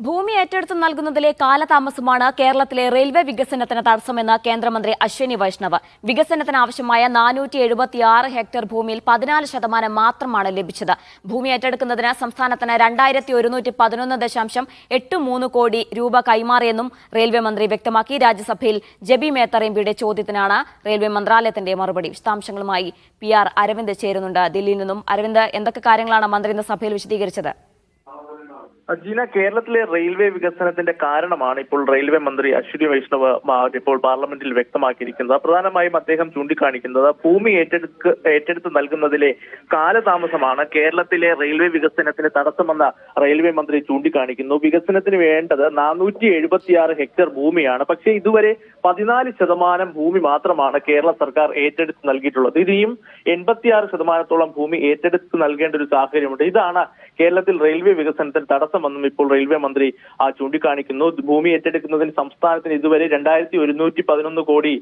ഭൂമി ഏറ്റെടുത്ത് നൽകുന്നതിലെ കാലതാമസമാണ് കേരളത്തിലെ റെയിൽവേ വികസനത്തിന് തടസ്സമെന്ന് കേന്ദ്രമന്ത്രി അശ്വിനി വൈഷ്ണവ്. വികസനത്തിന് ആവശ്യമായ 476 ഹെക്ടർ ഭൂമിയിൽ 14% മാത്രമാണ് ലഭിച്ചത്. ഭൂമി ഏറ്റെടുക്കുന്നതിന് സംസ്ഥാനത്തിന് 2113.83 കോടി രൂപ കൈമാറിയെന്നും റെയിൽവേ മന്ത്രി വ്യക്തമാക്കി. രാജ്യസഭയിൽ ജബി മേത്തർ എംപിയുടെ ചോദ്യത്തിനാണ് റെയിൽവേ മന്ത്രാലയത്തിന്റെ മറുപടി. വിശദാംശങ്ങളുമായി PR അരവിന്ദ് ചേരുന്നുണ്ട് ദില്ലിയിൽ നിന്നും. അരവിന്ദ്, എന്തൊക്കെ കാര്യങ്ങളാണ് മന്ത്രി ഇന്ന് സഭയിൽ വിശദീകരിച്ചത്? ജീന, കേരളത്തിലെ റെയിൽവേ വികസനത്തിന്റെ കാരണമാണ് ഇപ്പോൾ റെയിൽവേ മന്ത്രി അശ്വിനി വൈഷ്ണവ് ഇപ്പോൾ പാർലമെന്റിൽ വ്യക്തമാക്കിയിരിക്കുന്നത്. പ്രധാനമായും അദ്ദേഹം ചൂണ്ടിക്കാണിക്കുന്നത് ഭൂമി ഏറ്റെടുത്ത് നൽകുന്നതിലെ കാലതാമസമാണ് കേരളത്തിലെ റെയിൽവേ വികസനത്തിന് തടസ്സമെന്ന റെയിൽവേ മന്ത്രി ചൂണ്ടിക്കാണിക്കുന്നു. വികസനത്തിന് വേണ്ടത് 476 ഹെക്ടർ ഭൂമിയാണ്. പക്ഷേ ഇതുവരെ 14% ഭൂമി മാത്രമാണ് കേരള സർക്കാർ ഏറ്റെടുത്ത് നൽകിയിട്ടുള്ളത്. ഇനിയും 86% ഭൂമി ഏറ്റെടുത്ത് നൽകേണ്ട ഒരു സാഹചര്യമുണ്ട്. ഇതാണ് കേരളത്തിൽ റെയിൽവേ വികസനത്തിന് തടസ്സമെന്നും ഇപ്പോൾ റെയിൽവേ മന്ത്രി ചൂണ്ടിക്കാണിക്കുന്നു. ഭൂമി ഏറ്റെടുക്കുന്നതിന് സംസ്ഥാനത്തിന് ഇതുവരെ 2111 കോടി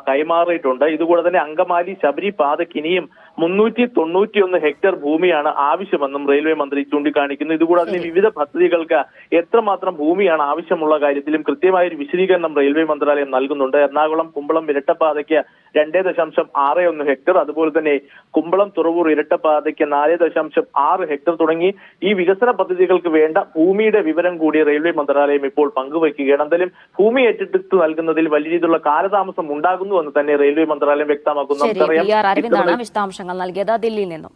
കൈമാറിയിട്ടുണ്ട്. ഇതുകൂടെ തന്നെ അങ്കമാലി ശബരി പാതയ്ക്ക് ഇനിയും 391 ഹെക്ടർ ഭൂമിയാണ് ആവശ്യമെന്നും റെയിൽവേ മന്ത്രി ചൂണ്ടിക്കാണിക്കുന്നു. ഇതുകൂടാതെ വിവിധ പദ്ധതികൾക്ക് എത്രമാത്രം ഭൂമിയാണ് ആവശ്യമുള്ള കാര്യത്തിലും കൃത്യമായ ഒരു വിശദീകരണം റെയിൽവേ മന്ത്രാലയം നൽകുന്നുണ്ട്. എറണാകുളം കുമ്പളം ഇരട്ടപ്പാതയ്ക്ക് 2.61 ഹെക്ടർ, അതുപോലെ തന്നെ കുമ്പളം തുറവൂർ ഇരട്ടപ്പാതയ്ക്ക് 4.6 ഹെക്ടർ തുടങ്ങി ഈ വികസന പദ്ധതികൾക്ക് വേണ്ട ഭൂമിയുടെ വിവരം കൂടി റെയിൽവേ മന്ത്രാലയം ഇപ്പോൾ പങ്കുവയ്ക്കുകയാണ്. എന്തായാലും ഭൂമി ഏറ്റെടുത്ത് നൽകുന്നതിൽ വലിയ രീതിയിലുള്ള കാലതാമസം ഉണ്ടാകുന്നു എന്ന് തന്നെ റെയിൽവേ മന്ത്രാലയം വ്യക്തമാക്കുന്നു. അരവിന്ദാണ് വിശദാംശങ്ങൾ നൽകിയത് ദില്ലിയിൽ നിന്നും.